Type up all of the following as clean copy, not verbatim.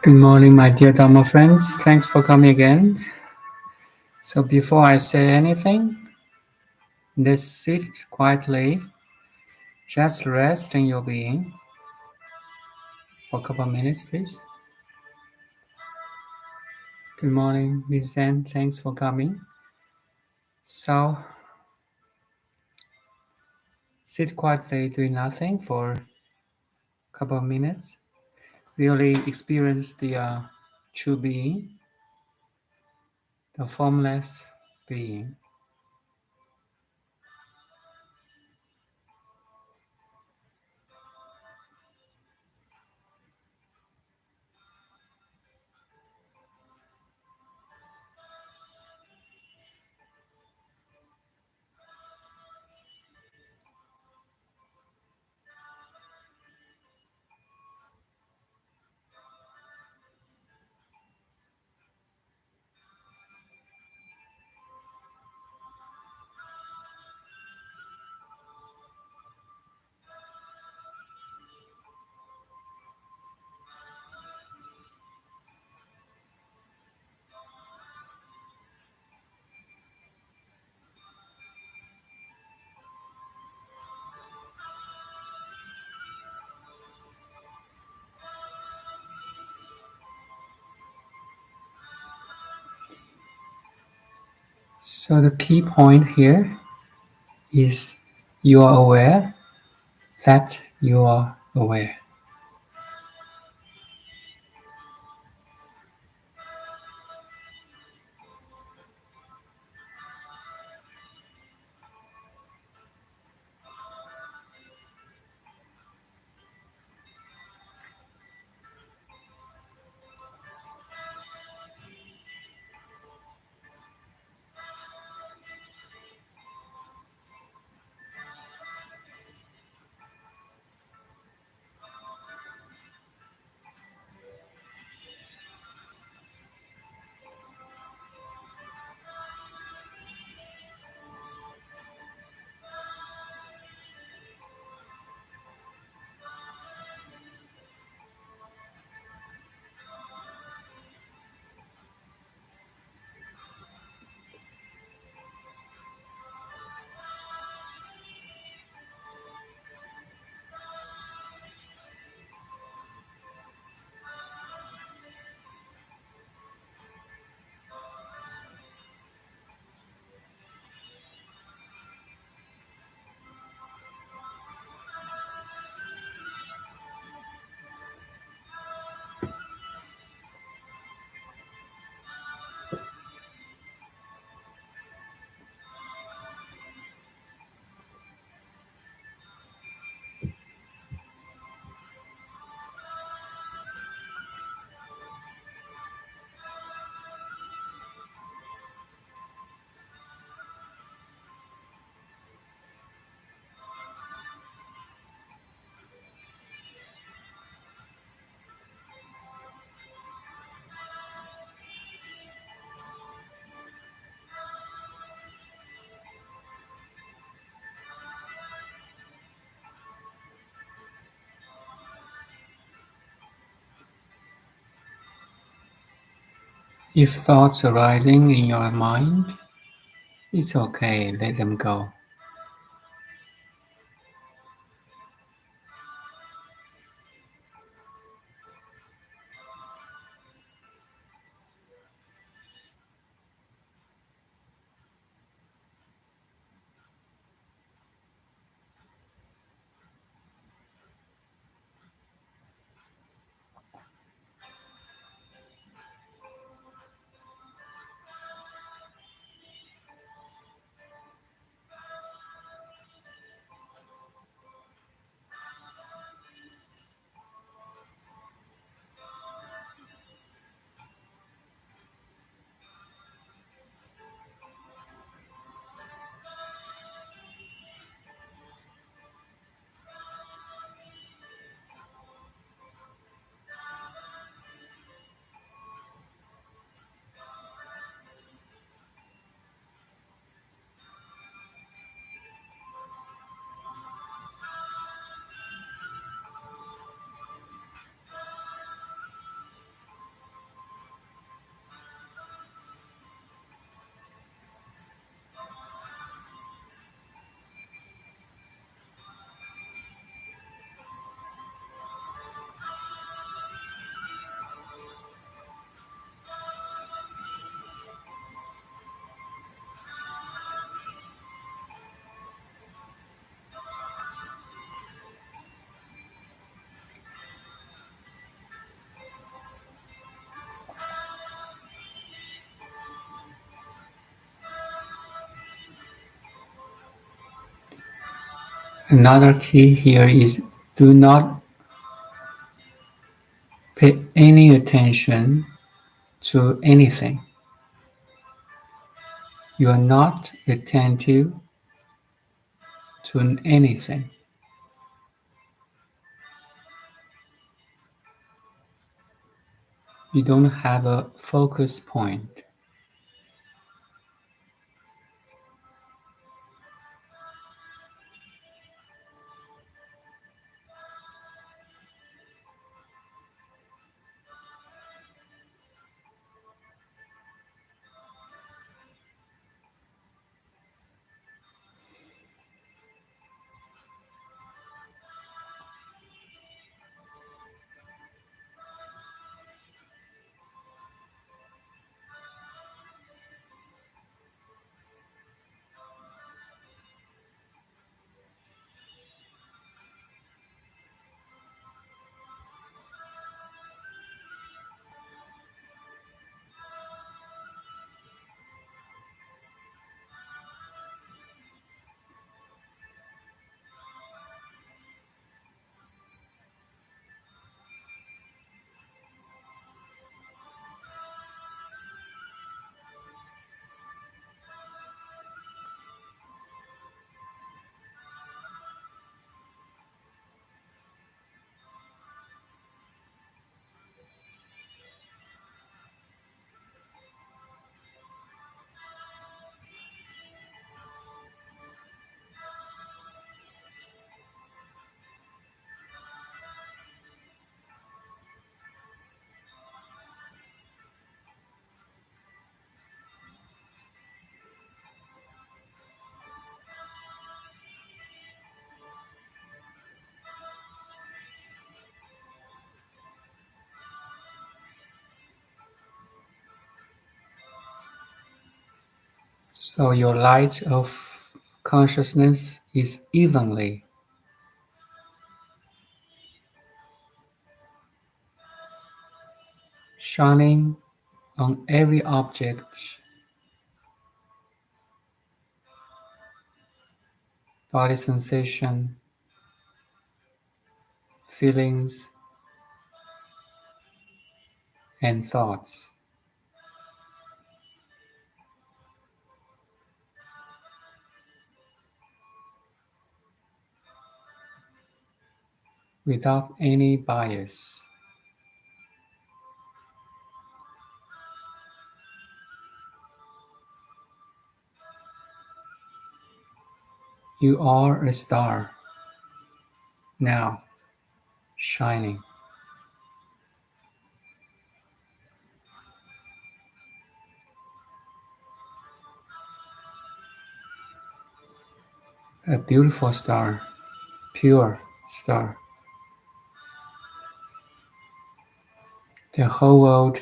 Good morning, my dear Dharma friends. Thanks for coming again. So before I say anything, let's sit quietly. Just rest in your being for a couple of minutes, please. Good morning, Miss Zen. Thanks for coming. So sit quietly, doing nothing for a couple of minutes. Really experience the true being, the formless being. So the key point here is you are aware that you are aware. If thoughts arising in your mind, it's okay, let them go. Another key here is do not pay any attention to anything. You are not attentive to anything. You don't have a focus point. So your light of consciousness is evenly shining on every object, body sensation, feelings, and thoughts, without any bias. You are a star now, shining. A beautiful star, pure star. The whole world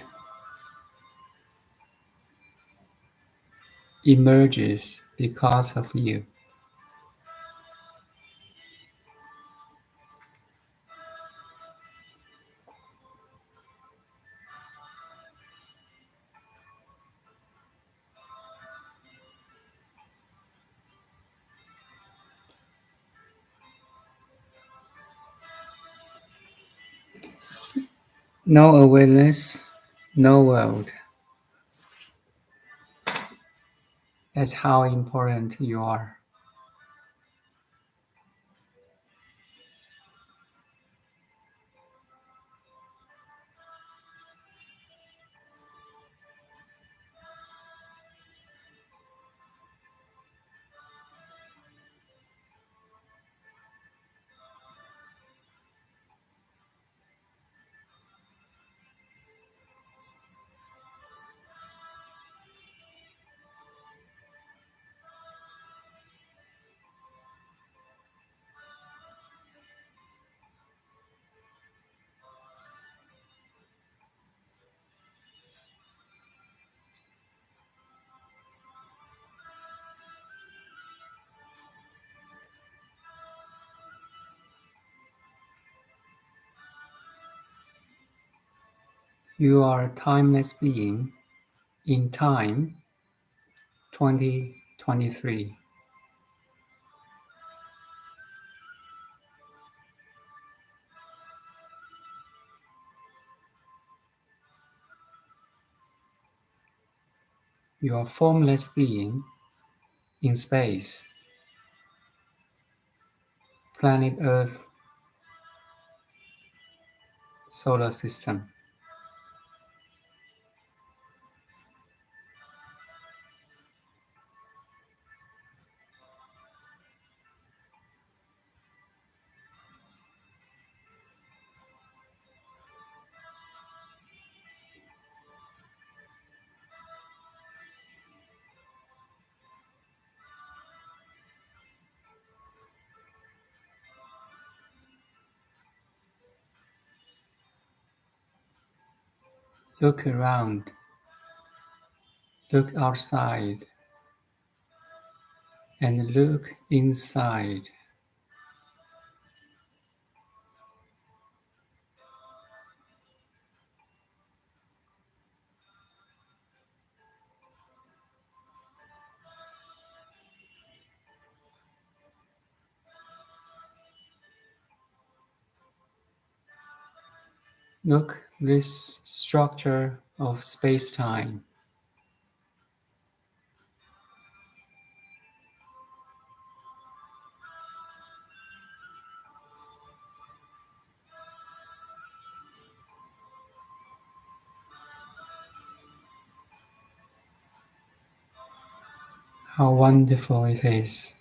emerges because of you. No awareness, no world. That's how important you are. You are a timeless being in time 2023. your formless being in space, planet Earth, solar system. Look around, look outside, and look inside. Look this structure of space-time. How wonderful it is.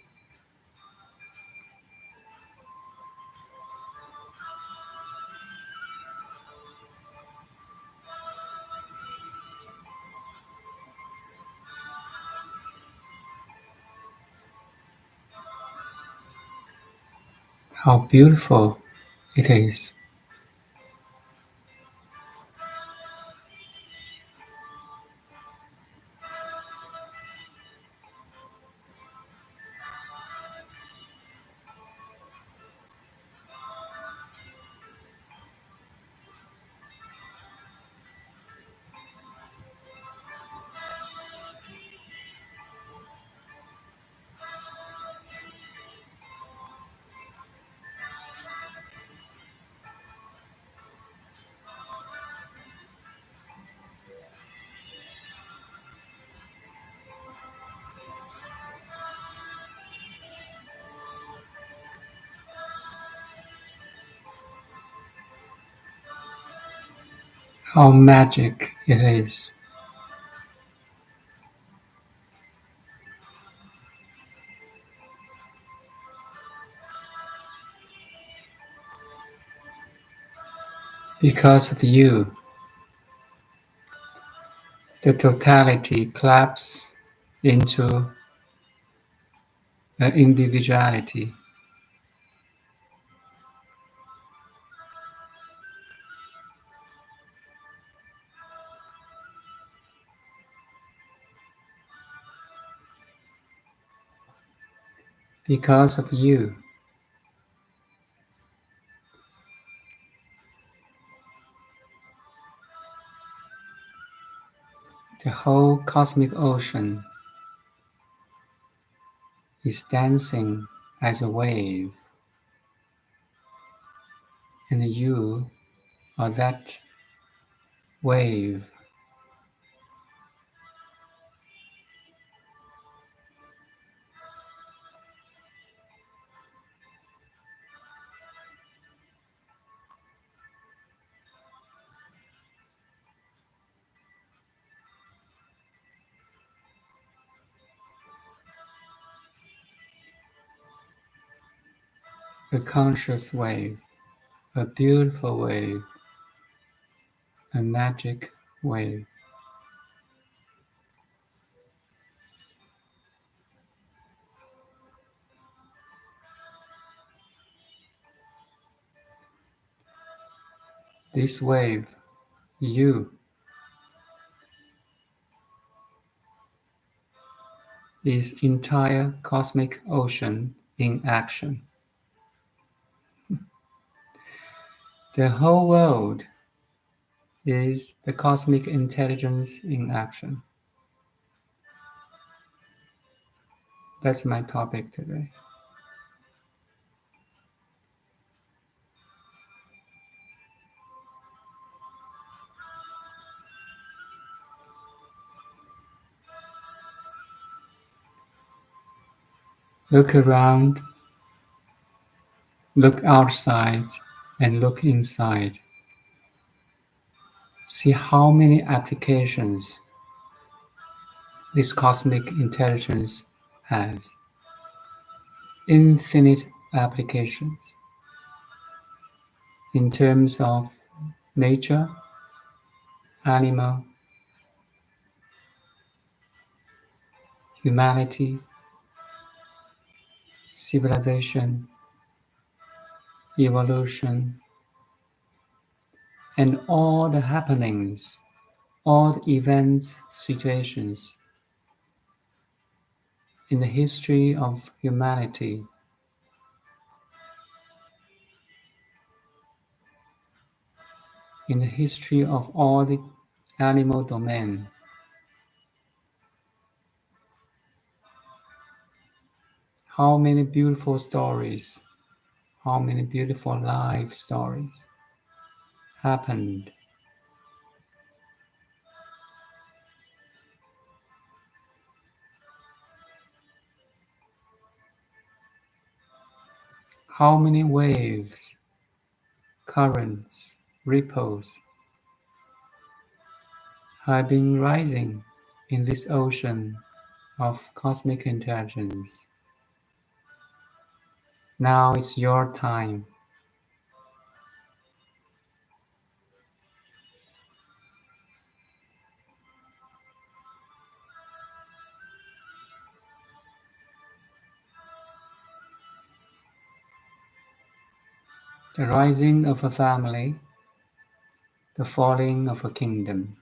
How beautiful it is. How magic it is. Because of you, the totality collapses into an individuality. Because of you, the whole cosmic ocean is dancing as a wave, and you are that wave. A conscious wave, a beautiful wave, a magic wave. This wave, you, is entire cosmic ocean in action. The whole world is the cosmic intelligence in action. That's my topic today. Look around, look outside, and look inside. See how many applications this cosmic intelligence has. Infinite applications in terms of nature, animal, humanity, civilization, evolution, and all the happenings, all the events, situations in the history of humanity, in the history of all the animal domain. How many beautiful stories, how many beautiful life stories happened. How many waves, currents, ripples have been rising in this ocean of cosmic intelligence. Now it's your time. The rising of a family, the falling of a kingdom.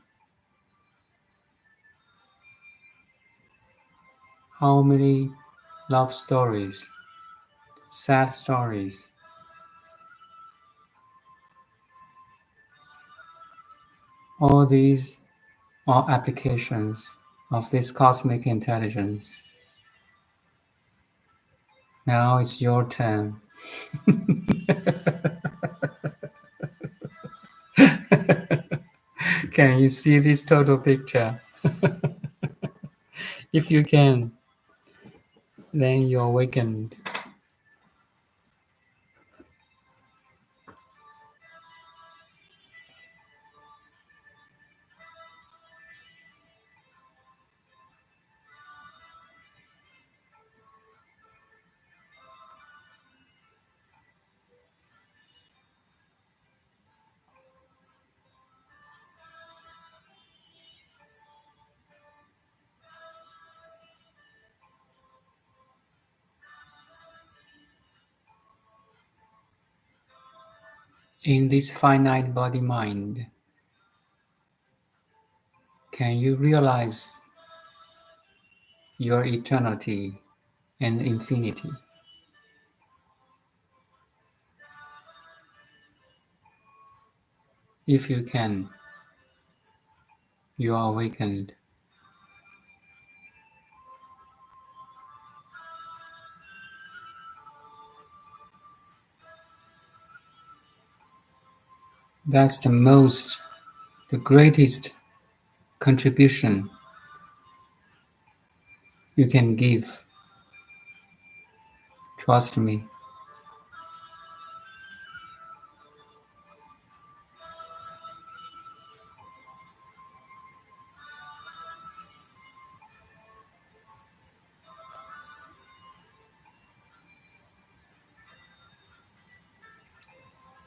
How many love stories, sad stories, all these are applications of this cosmic intelligence. Now it's your turn. Can you see this total picture? If you can, then you're awakened. In this finite body mind, can you realize your eternity and infinity? If you can, you are awakened. That's the greatest contribution you can give. Trust me.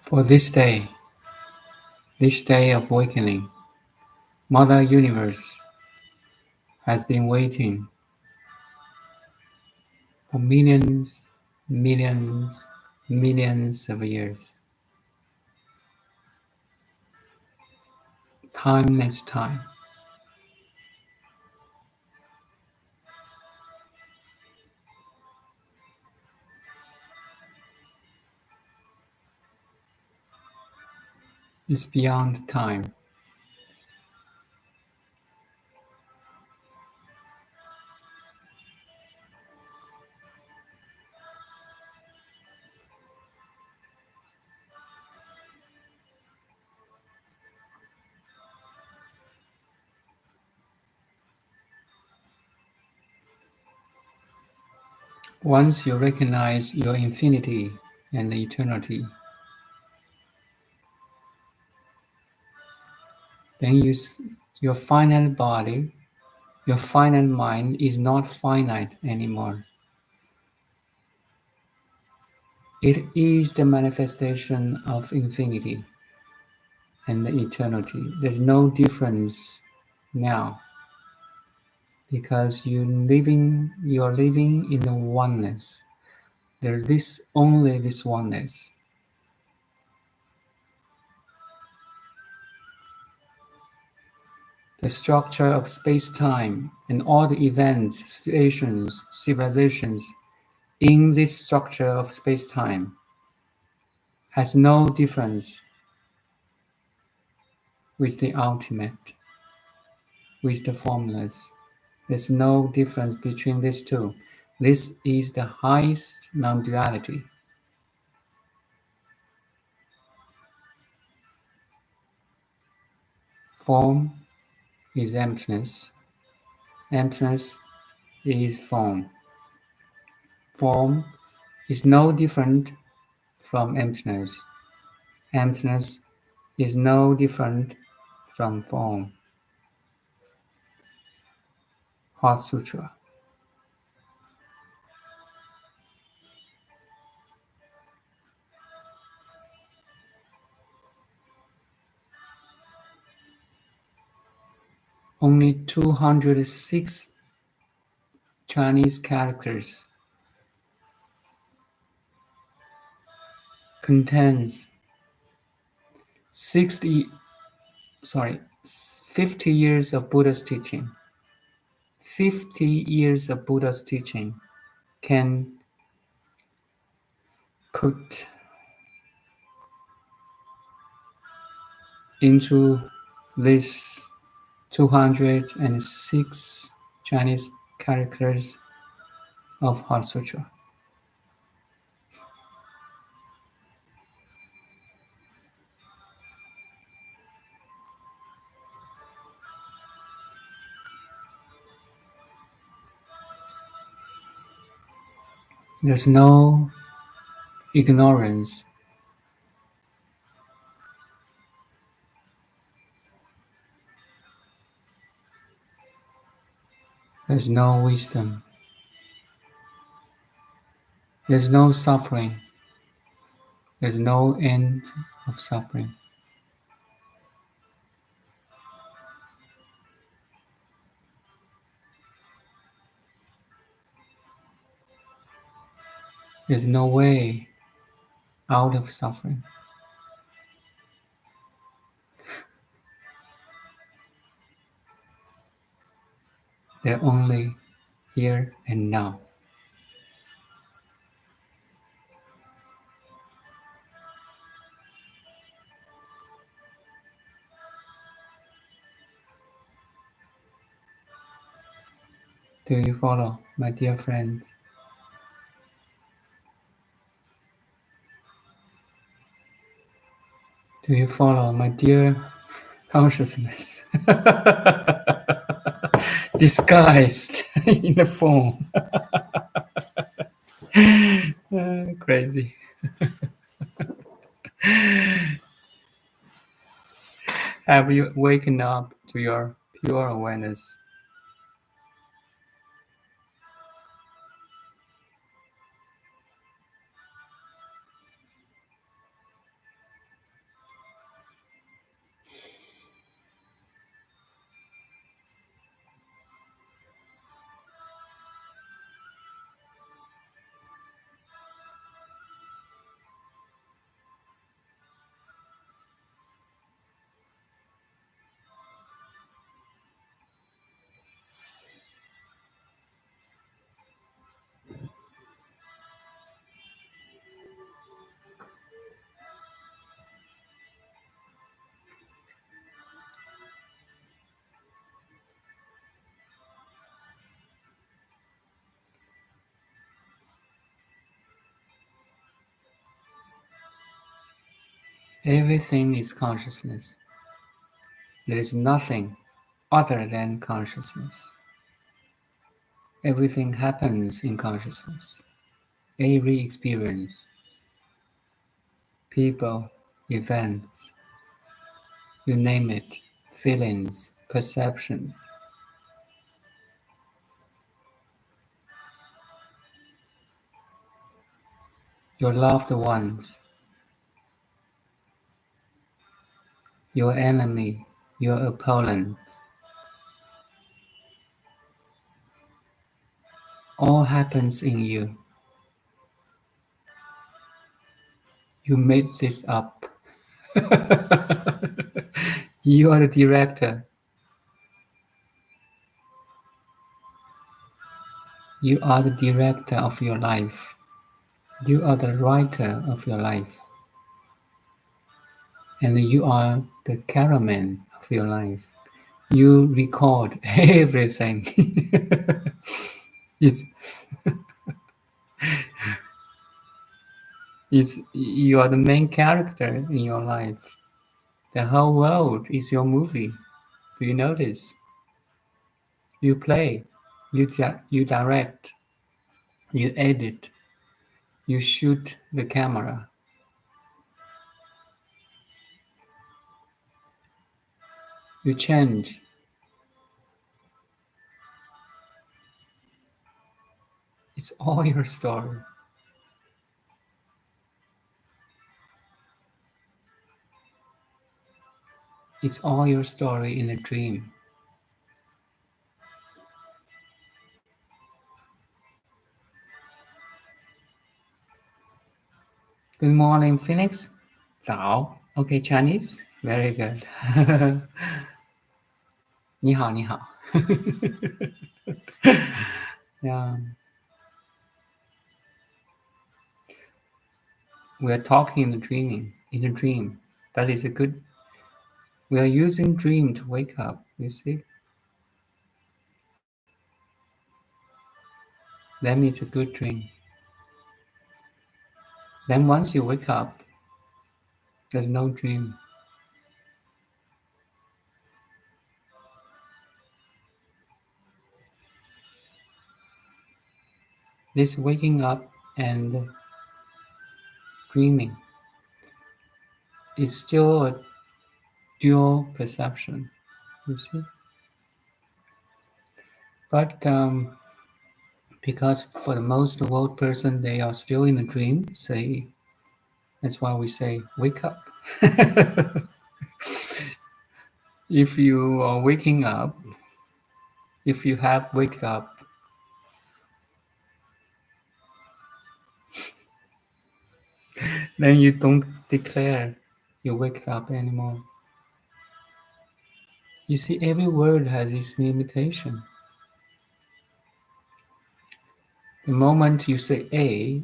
For this day of awakening, Mother Universe has been waiting for millions, millions, millions of years. Timeless time. Is beyond time. Once you recognize your infinity and the eternity, then your finite body, your finite mind is not finite anymore. It is the manifestation of infinity and the eternity. There's no difference now because you're living in the oneness. There's only this oneness. The structure of space-time and all the events, situations, civilizations in this structure of space-time has no difference with the ultimate, with the formless. There's no difference between these two. This is the highest non-duality. Form is emptiness. Emptiness is form. Form is no different from emptiness. Emptiness is no different from form. Heart Sutra. Only 206 Chinese characters contains 50 years of Buddha's teaching. 50 years of Buddha's teaching can put into this 206 Chinese characters of Heart Sutra. There's no ignorance. There's no wisdom. There's no suffering. There's no end of suffering. There's no way out of suffering. They're only here and now. Do you follow, my dear friends? Do you follow, my dear consciousness? Disguised in a form. Crazy. Have you waken up to your pure awareness? Everything is consciousness. There is nothing other than consciousness. Everything happens in consciousness. every experience, people, events, you name it, feelings, perceptions, your loved ones, your enemy, your opponents, all happens in you. You made this up. You are the director. You are the director of your life. You are the writer of your life. And you are the cameraman of your life. You record everything. it's, you are the main character in your life. The whole world is your movie. Do you notice? You play, you direct, you edit, you shoot the camera, you change. It's all your story. It's all your story in a dream. Good morning, Phoenix. 早. Okay, Chinese. Very good. 你好，你好. Yeah, we are talking in a dream. That is a good. We are using dream to wake up. You see, that means a good dream. Then once you wake up, there's no dream. This waking up and dreaming is still a dual perception. You see, but because for the most world person, they are still in a dream. Say that's why we say wake up. If you are waking up, if you have wake up, then you don't declare you wake up anymore. You see, every word has its limitation. The moment you say A,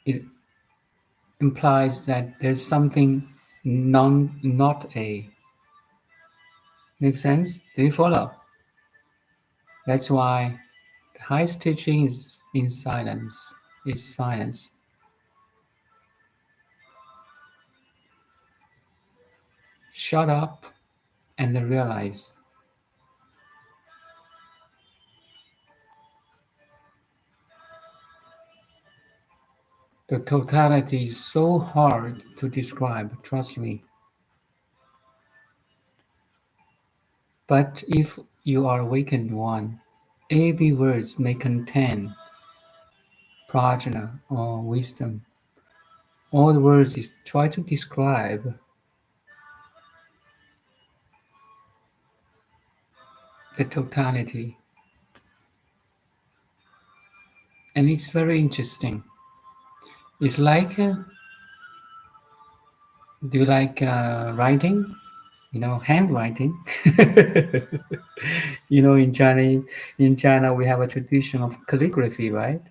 it implies that there's something not A. Make sense? Do you follow? That's why the highest teaching is in silence. Is silence. Shut up and realize. The totality is so hard to describe, trust me. But if you are awakened one, every word may contain prajna or wisdom. All the words is try to describe the totality. And it's very interesting. It's like, do you like writing? You know, handwriting. You know, in China, we have a tradition of calligraphy, right?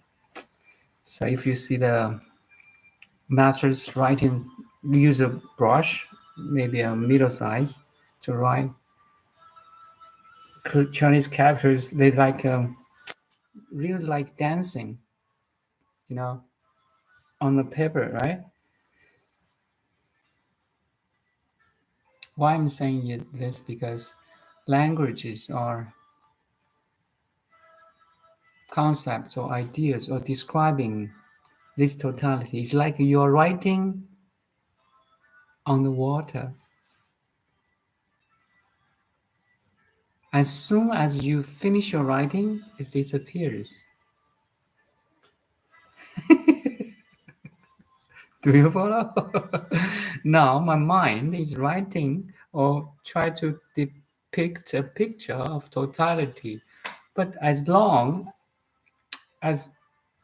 So if you see the masters writing, use a brush, maybe a middle size, to write Chinese characters. They like really like dancing, you know, on the paper, right? Why I'm saying this because languages are concepts or ideas or describing this totality. It's like you're writing on the water. As soon as you finish your writing, it disappears. Do you follow? Now my mind is writing or try to depict a picture of totality. But as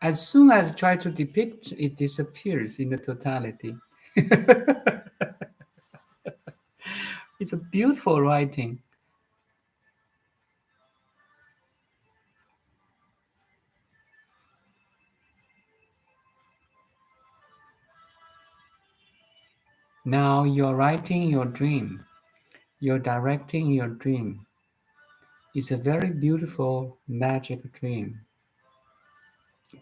as soon as I try to depict, it disappears in the totality. It's a beautiful writing. Now you're writing your dream. You're directing your dream. It's a very beautiful, magic dream.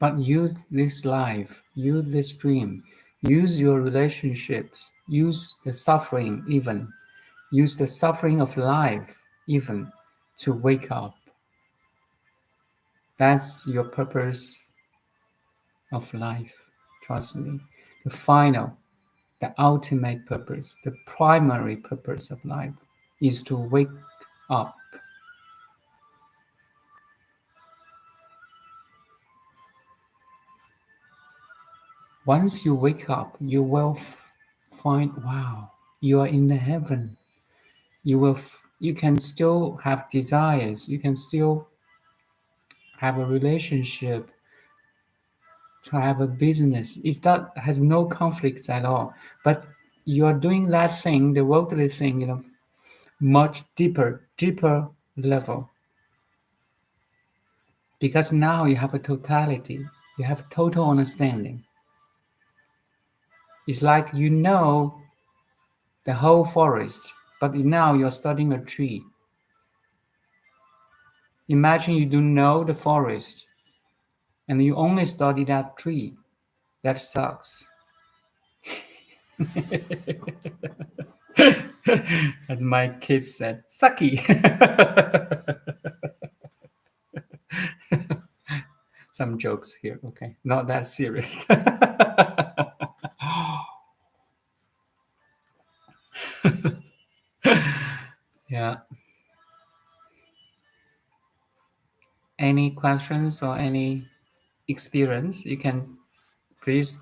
But use this life, use this dream, use your relationships, use the suffering even, use the suffering of life even to wake up. That's your purpose of life. Trust me. The final, the ultimate purpose, the primary purpose of life is to wake up. Once you wake up, you will find, wow, you are in the heaven. You can still have desires. You can still have a relationship, to have a business. That has no conflicts at all. But you are doing that thing, the worldly thing, much deeper level. Because now you have a totality. You have total understanding. It's like you know the whole forest, but now you're studying a tree. Imagine you don't know the forest and you only study that tree. That sucks. As my kids said, sucky. Some jokes here, okay? Not that serious. Yeah. Any questions or any experience, you can please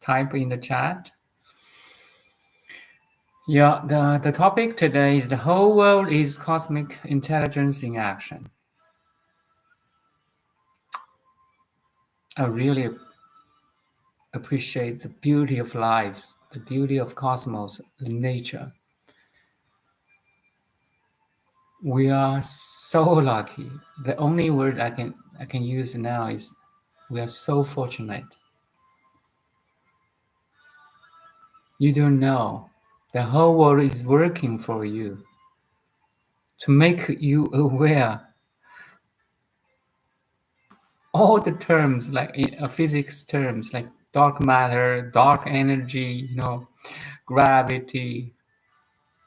type in the chat. Yeah, the topic today is the whole world is cosmic intelligence in action. I really appreciate the beauty of lives, the beauty of cosmos, nature. We are so lucky. The only word I can use now is we are so fortunate. You don't know. The whole world is working for you to make you aware. All the terms, like physics terms, like dark matter, dark energy, gravity,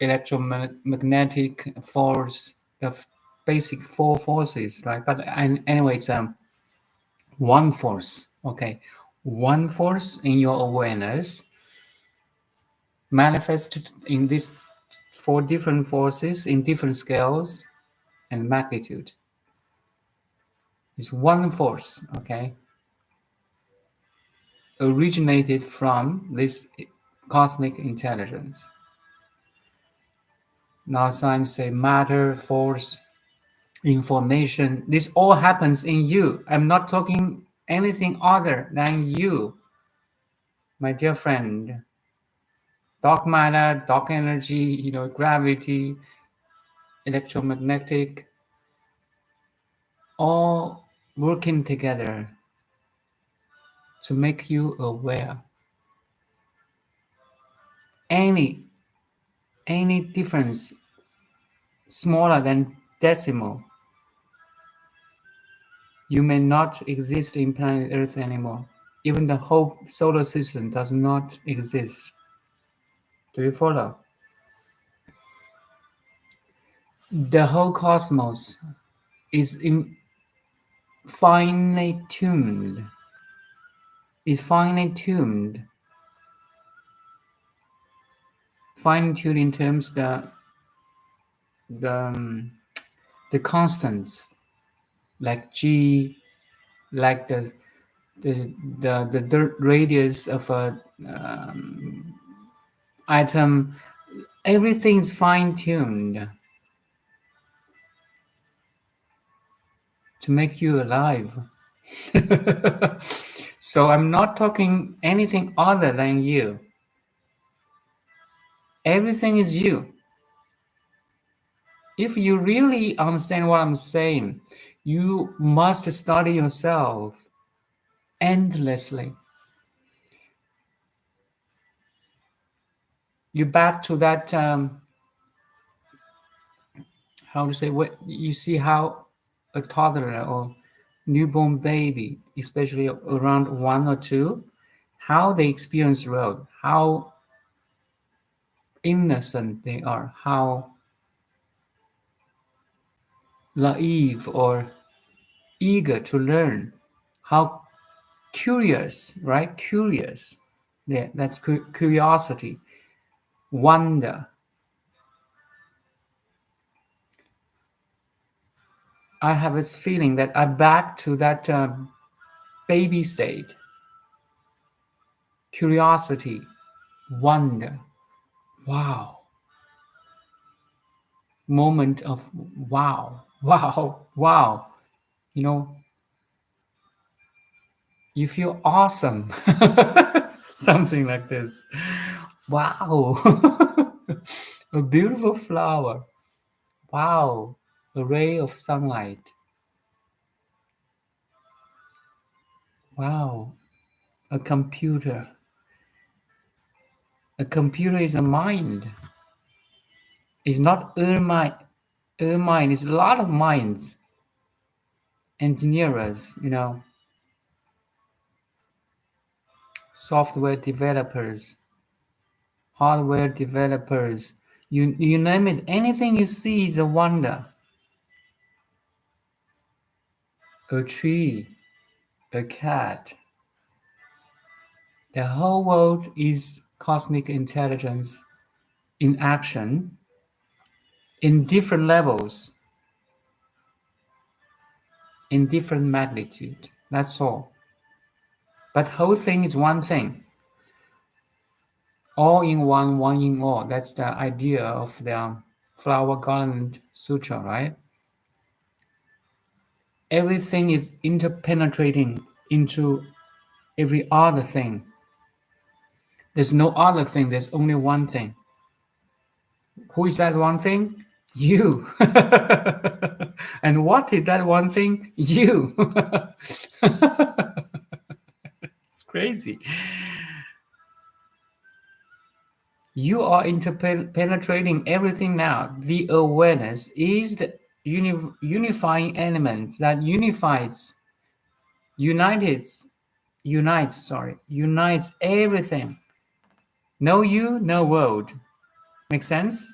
electromagnetic force, the basic four forces, right? But anyway, it's one force, okay? One force in your awareness manifested in these four different forces in different scales and magnitude. It's one force, okay? Originated from this cosmic intelligence. Now science say matter, force, information. This all happens in you. I'm not talking anything other than you, my dear friend. Dark matter, dark energy, gravity, electromagnetic, all working together to make you aware. Any difference smaller than decimal, you may not exist in planet Earth anymore. Even the whole solar system does not exist. Do you follow? The whole cosmos is finely tuned. It's finely tuned. Fine tuned in terms the the constants like G, like the radius of a atom. Everything's fine tuned to make you alive. So I'm not talking anything other than you. Everything is you. If you really understand what I'm saying, you must study yourself endlessly. You back to that, how to say, what you see how a toddler or newborn baby, especially around 1 or 2, how they experience the world, how innocent they are, how naive or eager to learn, how curious, right? Curious. Yeah, that's curiosity, wonder. I have this feeling that I'm back to that baby state. Curiosity, wonder, wow. Moment of wow, wow, wow. You know, you feel awesome. Something like this. Wow. A beautiful flower. Wow. A ray of sunlight. Wow. A computer. A computer is a mind. It's not a mind. A mind is a lot of minds. Engineers, software developers, hardware developers. You name it. Anything you see is a wonder. A tree, a cat. The whole world is cosmic intelligence in action in different levels, in different magnitude. That's all. But whole thing is one thing. All in one, one in all. That's the idea of the flower garland sutra, right? Everything is interpenetrating into every other thing. There's no other thing, there's only one thing. Who is that one thing? You. And what is that one thing? You. It's crazy. You are interpenetrating everything now. The awareness is the unifying element that unites everything. No you, no world. Make sense?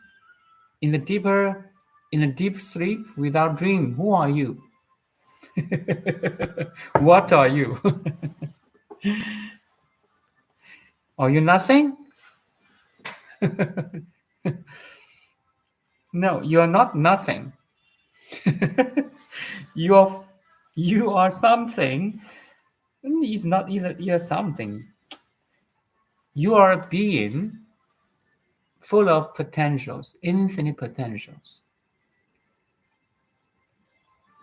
In a deep sleep without dream, who are you? What are you? Are you nothing? No, you are not nothing. you are you are something. It's not either you're something. You are a being full of potentials, infinite potentials.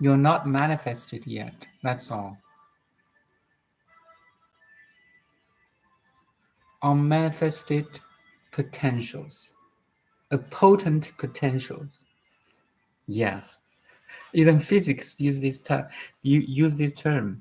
You're not manifested yet. That's all. Unmanifested potentials. A potent potentials. Yeah. Even physics use this term. You use this term.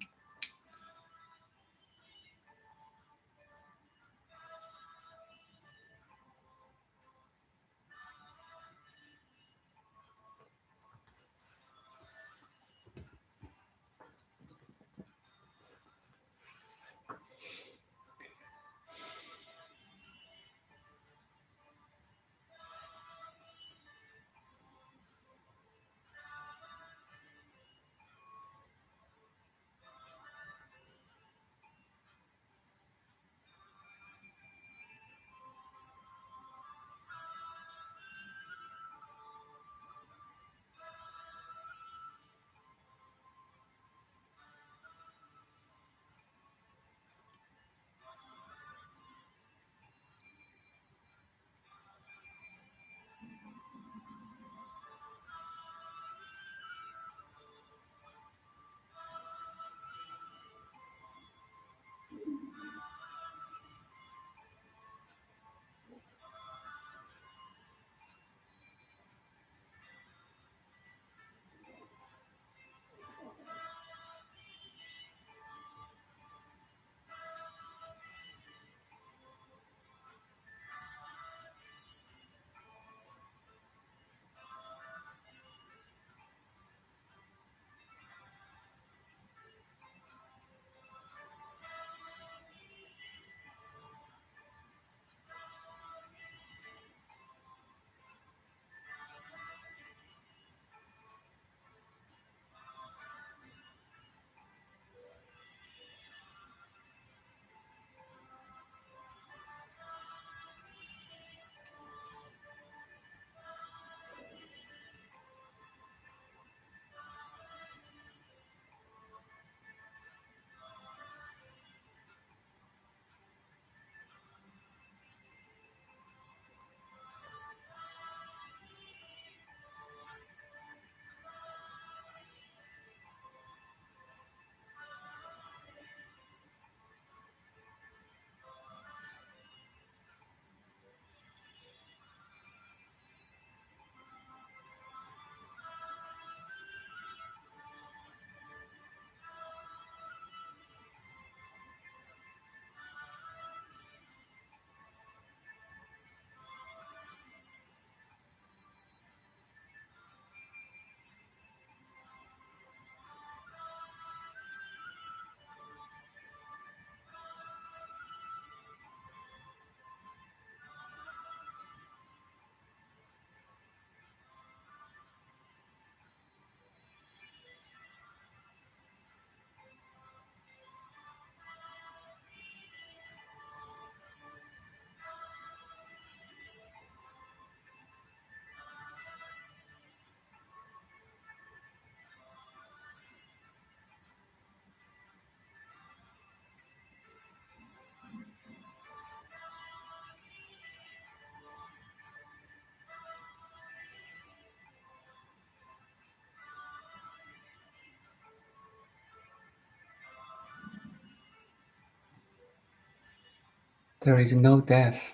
There is no death.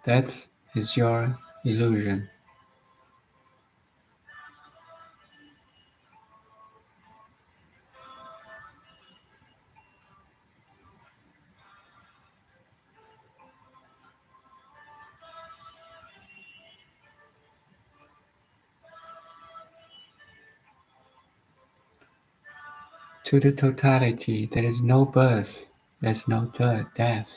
Death is your illusion. To the totality, there is no birth, there's no death.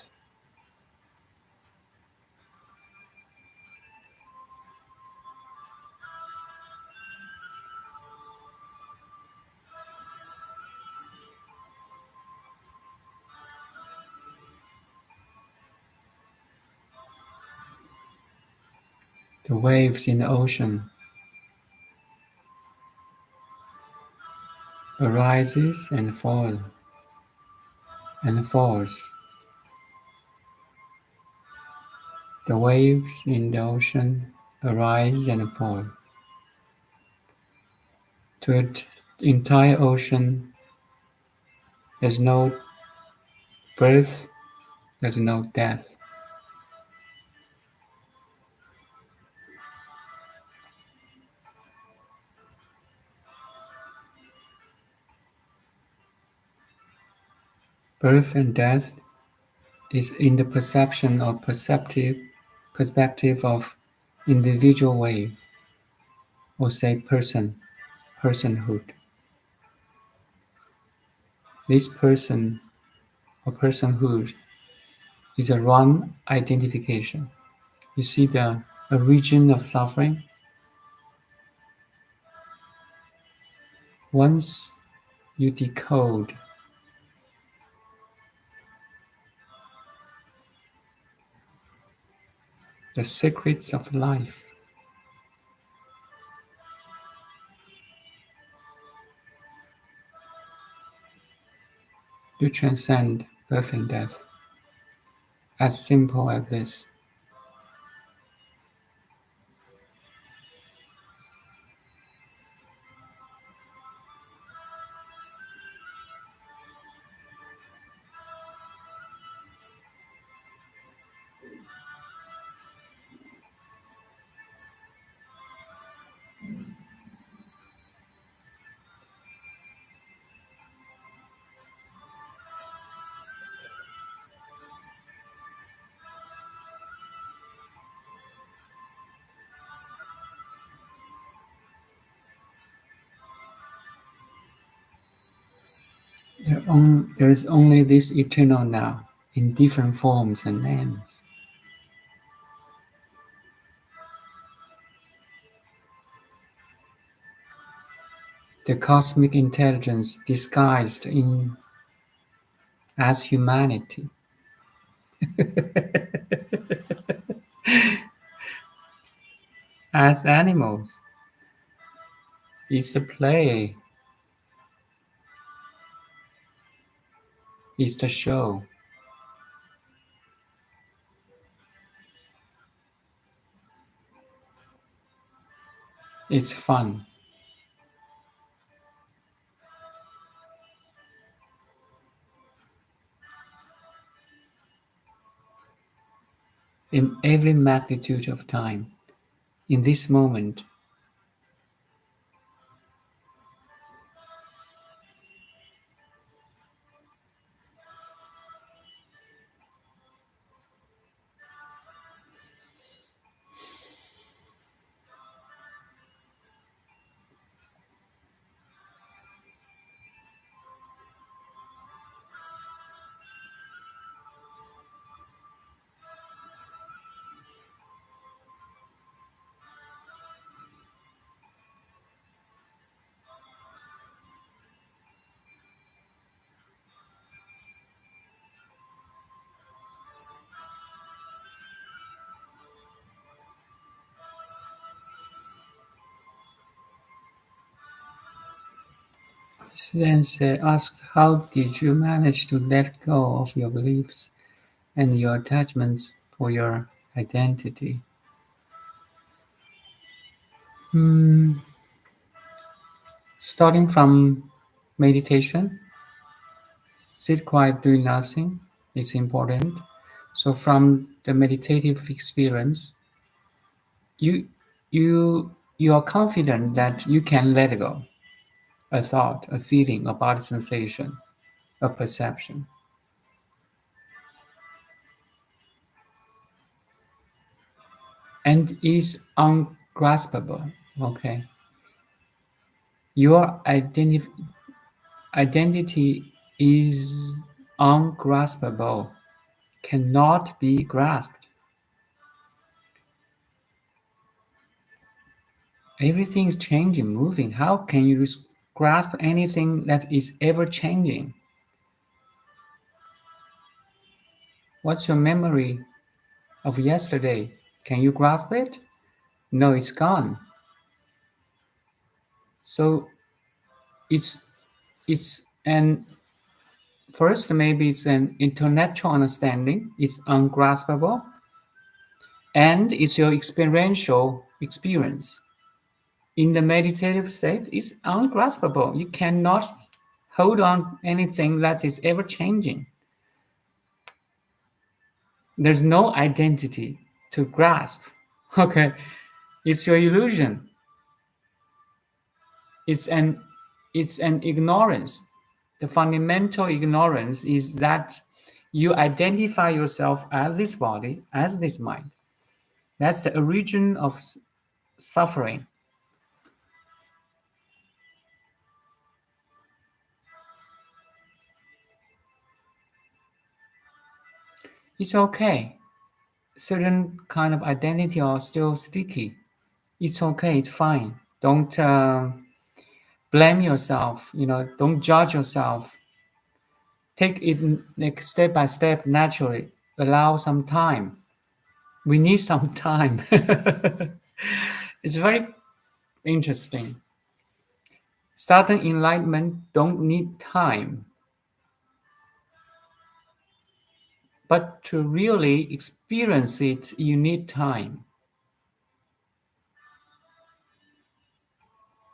The waves in the ocean arises and falls and falls. The waves in the ocean arise and fall. To the entire ocean, there's no birth, there's no death. Birth and death is in the perception or perspective of individual wave, or say personhood. This person or personhood is a wrong identification. You see the origin of suffering? Once you decode the secrets of life, you transcend birth and death. As simple as this. There is only this eternal now, in different forms and names. The cosmic intelligence disguised in as humanity. As animals. It's the play. It's the show. It's fun. In every magnitude of time. In this moment, Sensei asked, how did you manage to let go of your beliefs and your attachments for your identity? Starting from meditation, Sit quiet, doing nothing. It's important. So from the meditative experience, you you are confident that you can let go a thought, a feeling, a body sensation, a perception, and is ungraspable. Okay, your identity is ungraspable, cannot be grasped. Everything is changing, moving. How can you grasp anything that is ever changing? What's your memory of yesterday? Can you grasp it? No, it's gone. So it's an first maybe it's an intellectual understanding. It's ungraspable, and it's your experiential experience. In the meditative state, it's ungraspable. You cannot hold on anything that is ever changing. There's no identity to grasp. Okay, it's your illusion. It's an it's an ignorance. The fundamental ignorance is that you identify yourself as this body, as this mind. That's the origin of suffering. It's okay. Certain kind of identity are still sticky. It's okay. It's fine. Don't blame yourself. Don't judge yourself. Take it like step by step naturally. Allow some time. We need some time. It's very interesting. Sudden enlightenment don't need time, but to really experience it, you need time.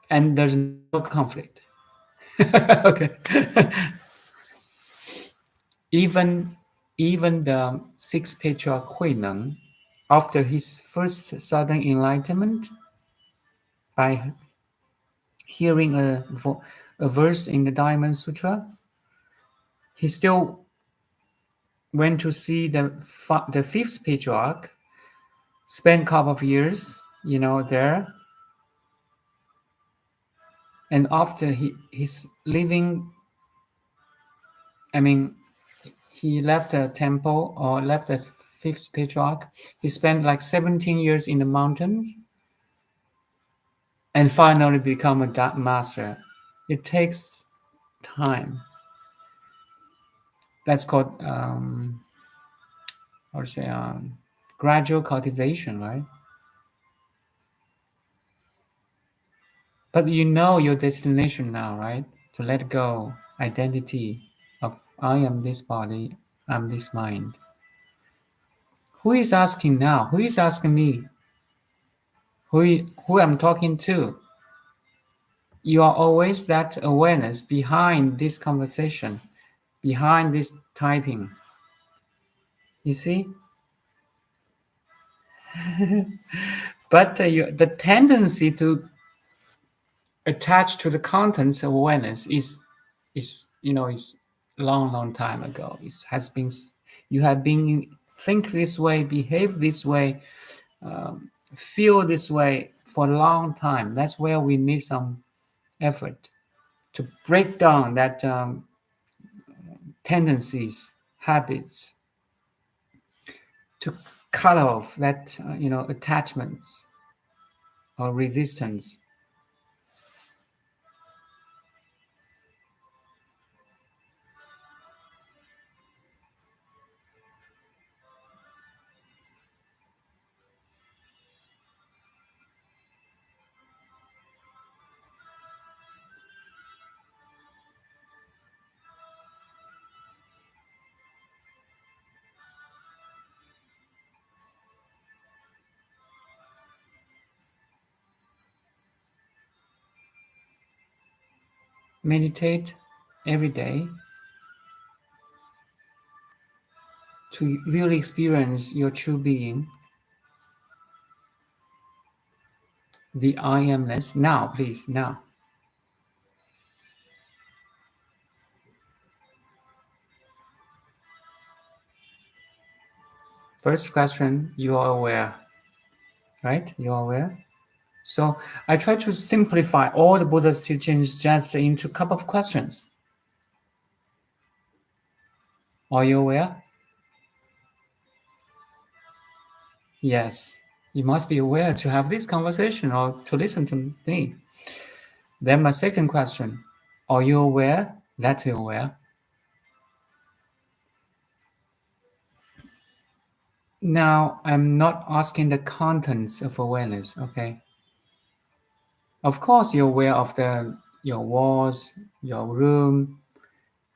And there's no conflict. Okay. even even the sixth patriarch Huineng, after his first sudden enlightenment, by hearing a verse in the Diamond Sutra, he still went to see the fifth patriarch, spent a couple of years, there, and after he's leaving, I mean, he left the temple or left the fifth patriarch. He spent like 17 years in the mountains and finally become a master. It takes time. That's called how to say gradual cultivation, right? But you know your destination now, right? To let go identity of I am this body, I'm this mind. Who is asking now? Who is asking me? Who I'm talking to? You are always that awareness behind this conversation, behind this typing. You see? But the tendency to attach to the contents of awareness is long time ago. It has been you have been think this way, behave this way, feel this way for a long time. That's where we need some effort to break down that tendencies, habits, to cut off that attachments or resistance. Meditate every day. to really experience your true being, the I amness. Now, please, now. First question, you are aware, right? You are aware. So I try to simplify all the Buddha's teachings just into a couple of questions. Are you aware? Yes. You must be aware to have this conversation or to listen to me. Then my second question, are you aware that you're aware? Now, I'm not asking the contents of awareness, okay? Of course, you're aware of your walls, your room,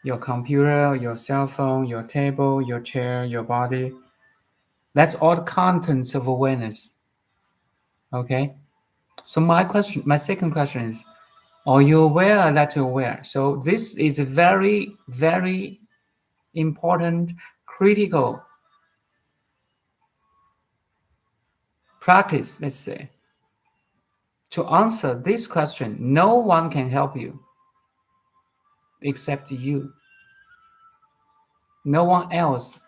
your computer, your cell phone, your table, your chair, your body. That's all the contents of awareness, okay? So my second question is, are you aware that you're aware? So this is a very, very important, critical practice, let's say. To answer this question, no one can help you except you. No one else.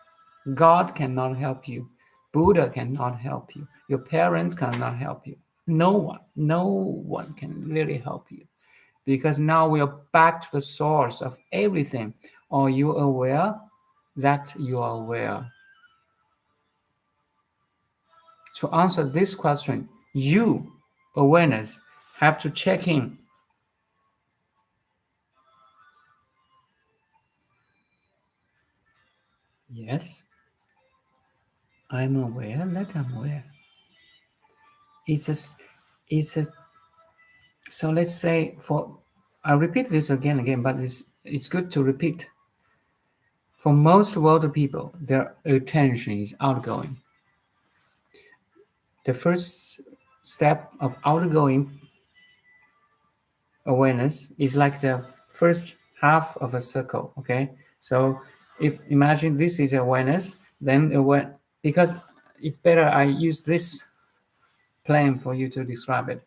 God cannot help you. Buddha cannot help you. Your parents cannot help you. No one can really help you. Because now we are back to the source of everything. Are you aware that you are aware? To answer this question, you, awareness, have to check in. Yes, I'm aware that I'm aware. It's a so let's say I'll repeat this again, but it's good to repeat. For most world people, their attention is outgoing. The first step of outgoing awareness is like the first half of a circle, okay? So if imagine this is awareness, then because it's better I use this plan for you to describe it.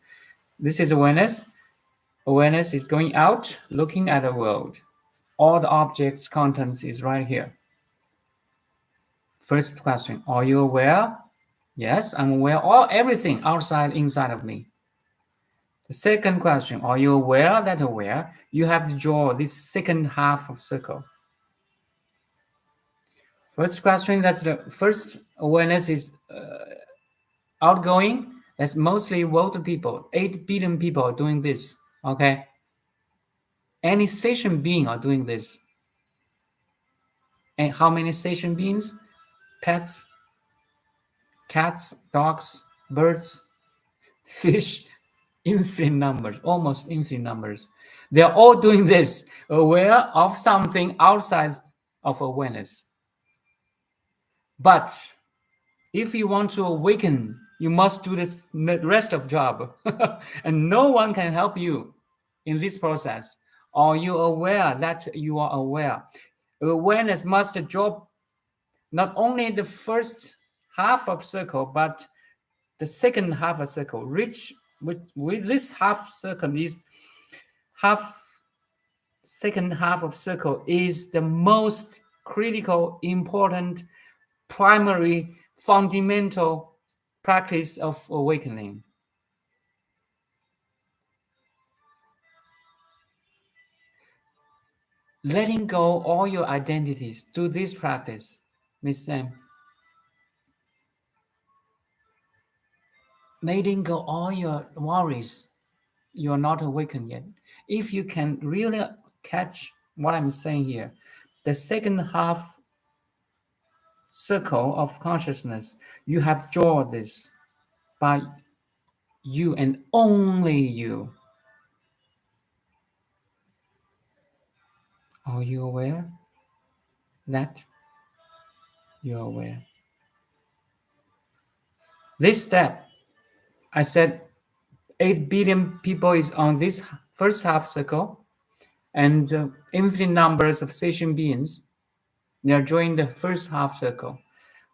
This is awareness. Awareness is going out, looking at the world. All the objects' contents is right here. First question, are you aware? Yes, I'm aware of everything outside, inside of me. The second question, are you aware that aware? You have to draw this second half of circle. First question, that's the first awareness is outgoing. That's mostly world people. 8 billion people are doing this, okay? Any sentient being are doing this. And how many sentient beings? Pets, cats, dogs, birds, fish, infinite numbers, almost infinite numbers. They're all doing this, aware of something outside of awareness. But if you want to awaken, you must do this the rest of job. And no one can help you in this process. Are you aware that you are aware? Awareness must draw not only the first half of circle, but the second half of circle. Reach with this half circle is second half of circle is the most critical, important, primary, fundamental practice of awakening. Letting go all your identities. Do this practice, Miss Sam. Letting go all your worries. You are not awakened yet. If you can really catch what I'm saying here, the second half circle of consciousness, you have drawn this by you and only you. Are you aware that you're aware? This step, I said 8 billion people is on this first half circle and infinite numbers of sentient beings. They are drawing the first half circle.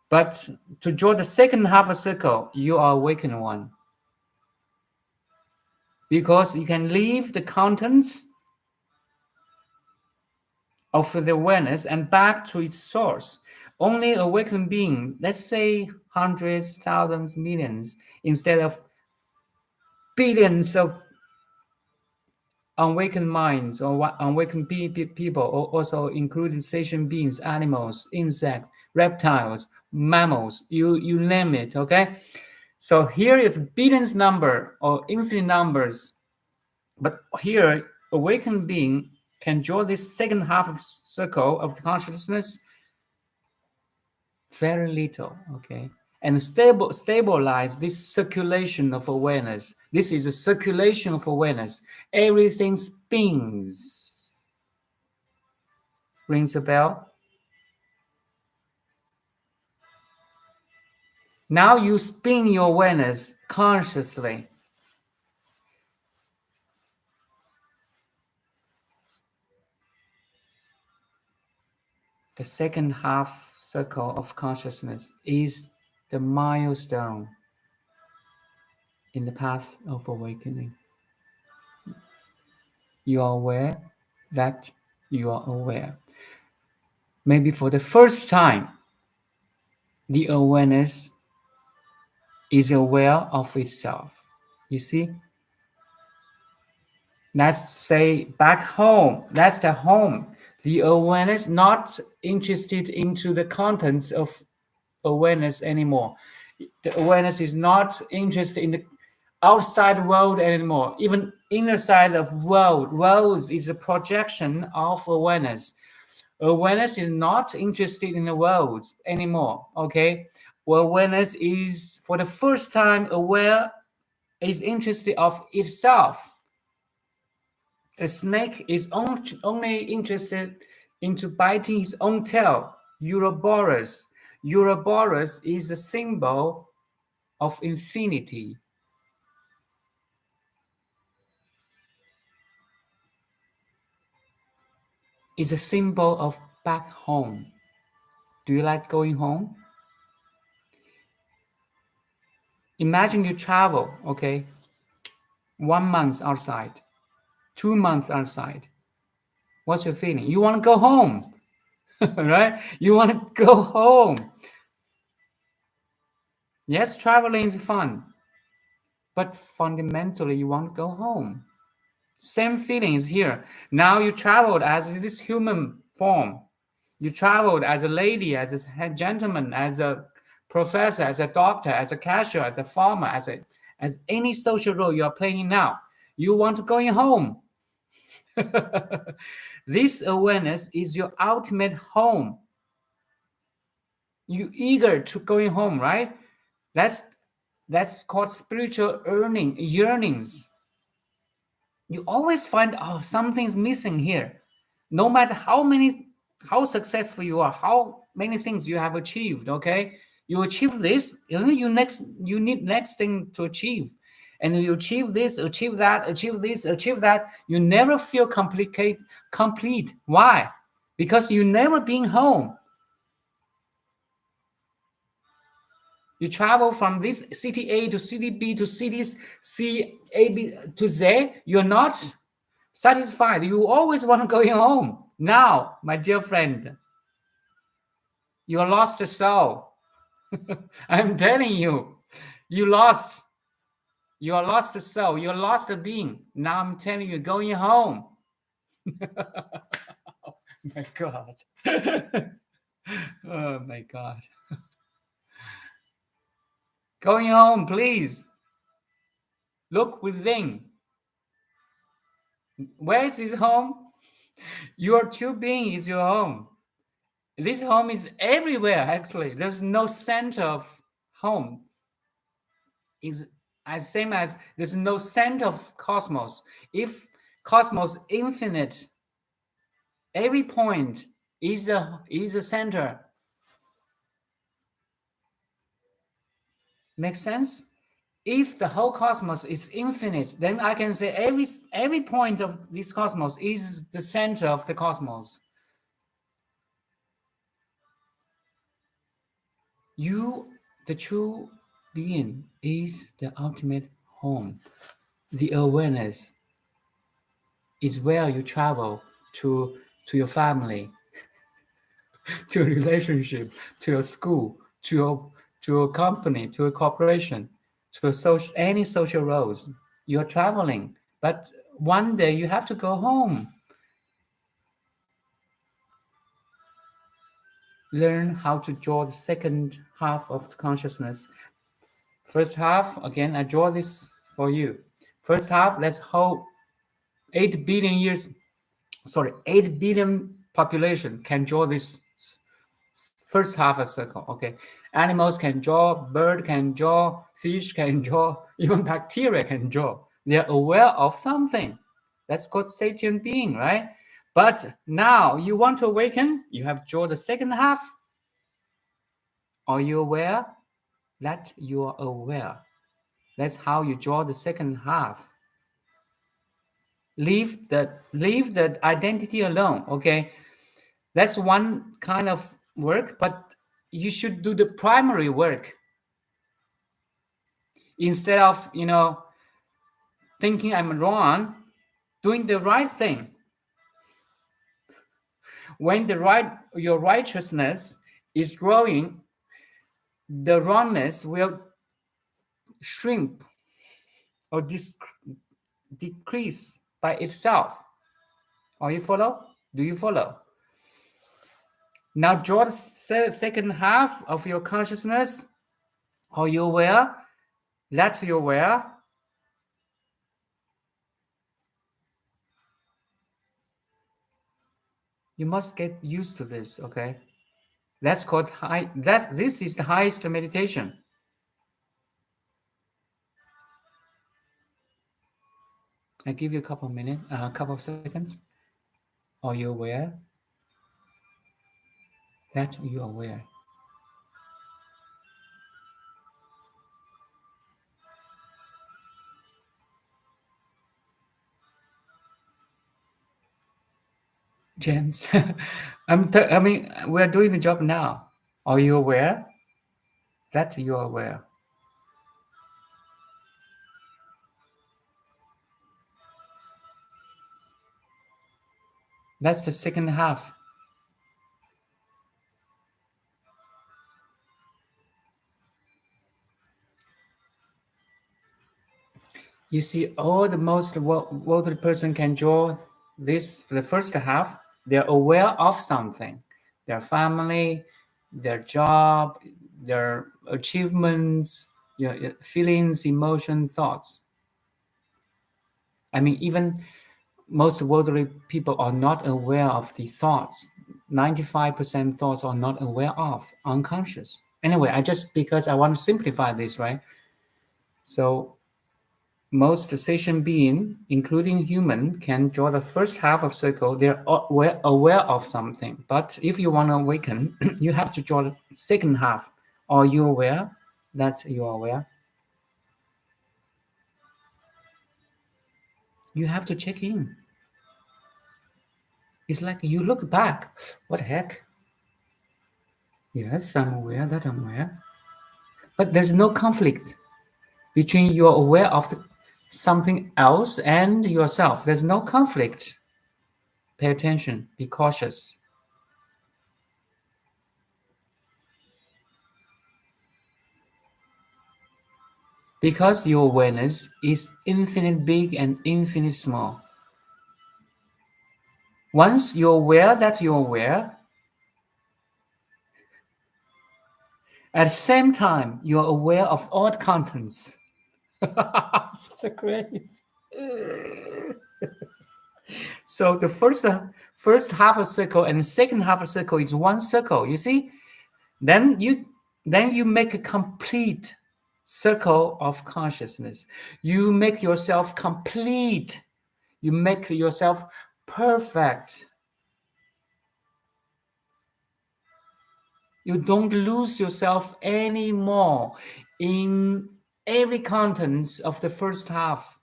But to draw the second half a circle, you are awakened one. Because you can leave the contents of the awareness and back to its source. Only awakened being, let's say hundreds, thousands, millions, instead of billions of awakened minds or awakened people, or also including sentient beings, animals, insects, reptiles, mammals, you name it, okay? So here is billions number or infinite numbers, but here awakened being can draw this second half of circle of consciousness very little, okay? And stabilize this circulation of awareness. This is a circulation of awareness. Everything spins. Rings a bell? Now you spin your awareness consciously. The second half circle of consciousness is the milestone in the path of awakening. You are aware that you are aware. Maybe for the first time, the awareness is aware of itself. You see? Let's say back home. That's the home. The awareness not interested into the contents of awareness anymore. The awareness is not interested in the outside world anymore. Even inner side of world. World is a projection of awareness. Awareness is not interested in the world anymore. Okay, awareness is for the first time aware, is interested of itself. A snake is only interested into biting his own tail. Ouroboros. Ouroboros is a symbol of infinity. It's a symbol of back home. Do you like going home? Imagine you travel, okay? 1 month outside, 2 months outside. What's your feeling? You want to go home, right? You want to go home. Yes, traveling is fun, but fundamentally you want to go home. Same feeling is here. Now you traveled as this human form. You traveled as a lady, as a gentleman, as a professor, as a doctor, as a cashier, as a farmer, as any social role you are playing now. You want to go home. This awareness is your ultimate home. You eager to going home, right? That's called spiritual yearnings. You always find, oh, something's missing here. No matter how successful you are, how many things you have achieved, okay? You achieve this, you need next thing to achieve. And you achieve this, achieve that, achieve this, achieve that. You never feel complete. Why? Because you never been home. You travel from this city A to city B to cities C, A, B to Z. You're not satisfied. You always want to go home. Now, my dear friend, you lost the soul. I'm telling you, you lost. You are lost the soul. You lost the being. Now I'm telling you, going home. Oh my God. Oh my God. Going home, please. Look within. Where is his home? Your true being is your home. This home is everywhere, actually. There's no center of home. It's as same as there's no center of cosmos. If cosmos infinite, every point is a center. Makes sense? If the whole cosmos is infinite, then I can say every point of this cosmos is the center of the cosmos. The true being is the ultimate home. The awareness is where you travel to your family, to a relationship, to a school, to a company, to a corporation, to a social any social roles. You're traveling, but one day you have to go home. Learn how to draw the second half of the consciousness. First half, again, I draw this for you. First half, let's hold 8 billion years, 8 billion population can draw this first half a circle. Okay, animals can draw, bird can draw, fish can draw, even bacteria can draw. They're aware of something. That's called sentient being, right? But now you want to awaken, you have draw the second half. Are you aware? That you are aware. That's how you draw the second half. Leave the identity alone. Okay, that's one kind of work, but you should do the primary work instead of thinking I'm wrong, doing the right thing. When your righteousness is growing, the wrongness will shrink or decrease by itself. Are you follow? Do you follow? Now draw the second half of your consciousness. Are you aware? That you're aware. You must get used to this, okay? That's called high. This is the highest meditation. I give you a couple of minutes, a couple of seconds. Are you aware? That you are aware. James, I mean, we're doing the job now. Are you aware? That you are aware. That's the second half. You see, all the most worldly person can draw this for the first half. They're aware of something, their family, their job, their achievements, your feelings, emotion, thoughts. I mean, even most worldly people are not aware of the thoughts. 95% thoughts are not aware of, unconscious. Anyway, because I want to simplify this, right? So most sentient being, including human, can draw the first half of circle. They're aware of something. But if you want to awaken, you have to draw the second half. Are you aware that you are aware? You have to check in. It's like you look back. What the heck? Yes, I'm aware that I'm aware. But there's no conflict between you're aware of something else and yourself. There's no conflict. Pay attention. Be cautious. Because your awareness is infinite big and infinite small. Once you're aware that you're aware, at the same time, you're aware of all the contents. So crazy. So the first half a circle and the second half a circle is one circle. You see? Then you make a complete circle of consciousness. You make yourself complete. You make yourself perfect. You don't lose yourself anymore in every contents of the first half.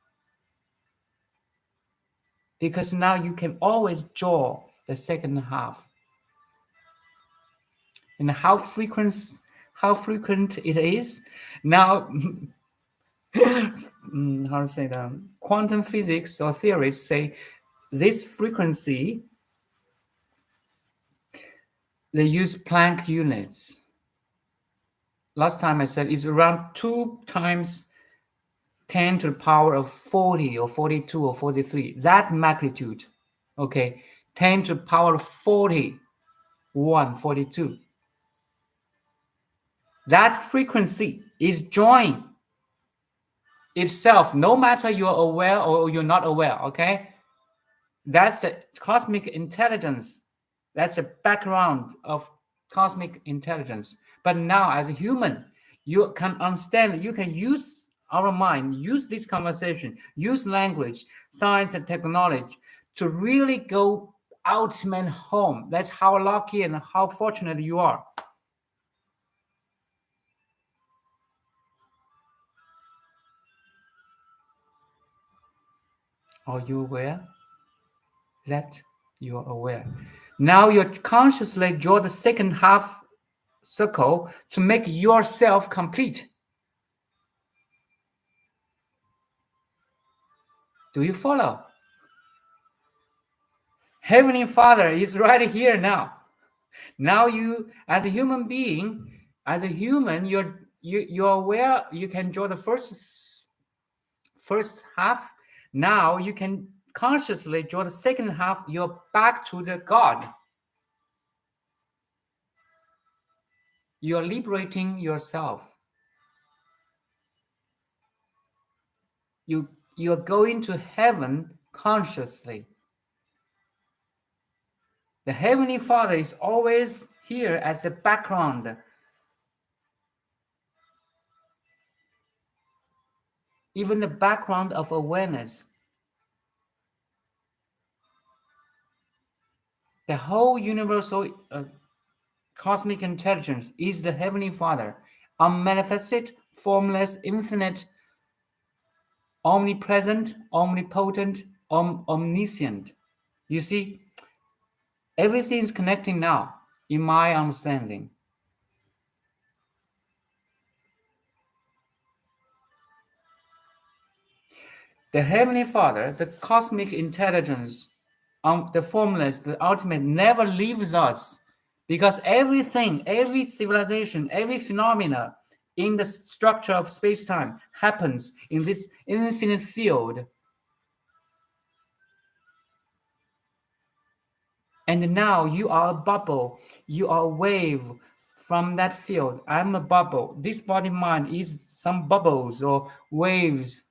Because now you can always draw the second half. And how frequent how frequent it is. Now, how to say that? Quantum physics or theorists say this frequency, they use Planck units. Last time I said it's around 2 times 10 to the power of 40 or 42 or 43. That magnitude, okay, 10 to the power of 41, 42. That frequency is joined itself, no matter you're aware or you're not aware, okay? That's the cosmic intelligence. That's the background of cosmic intelligence. But now, as a human, you can understand, you can use our mind, use this conversation, use language, science, and technology to really go ultimate home. That's how lucky and how fortunate you are. Are you aware? That you're aware. Now you consciously draw the second half circle to make yourself complete. Do you follow? Heavenly Father is right here now. Now you, as a human being, as a human, you're aware. You can draw the first half. Now you can consciously draw the second half. You're back to the God. You're liberating yourself. You're going to heaven consciously. The Heavenly Father is always here as the background. Even the background of awareness. The whole universal cosmic intelligence is the Heavenly Father, unmanifested, formless, infinite, omnipresent, omnipotent, omniscient. You see, everything is connecting now, in my understanding. The Heavenly Father, the cosmic intelligence, the formless, the ultimate, never leaves us, because everything, every civilization, every phenomena in the structure of space-time happens in this infinite field. And now you are a bubble, you are a wave from that field. I'm a bubble. This body-mind is some bubbles or waves,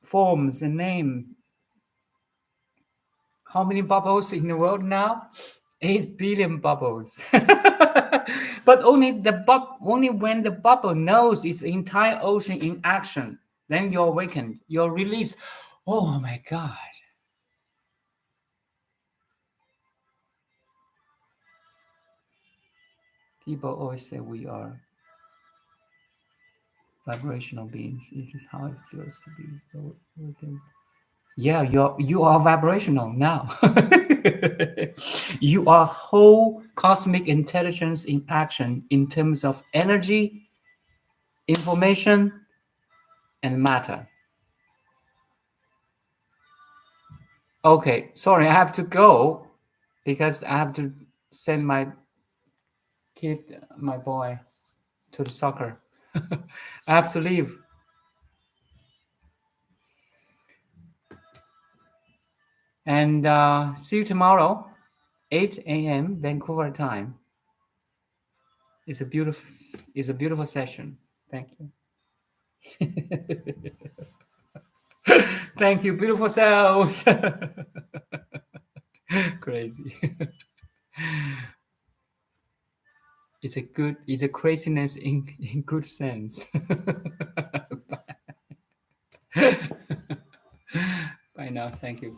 forms a name. How many bubbles in the world now? 8 billion bubbles. But only when the bubble knows its entire ocean in action, then you're awakened, you're released. Oh my God. People always say we are vibrational beings. This is how it feels to be. Yeah, you are vibrational now. You are whole cosmic intelligence in action in terms of energy, information, and matter. Okay, sorry, I have to go because I have to send my kid, my boy, to the soccer. I have to leave. And see you tomorrow, 8 a.m. Vancouver time. It's a beautiful session. Thank you. Thank you, beautiful selves. Crazy. It's a craziness in good sense. Bye now. Thank you.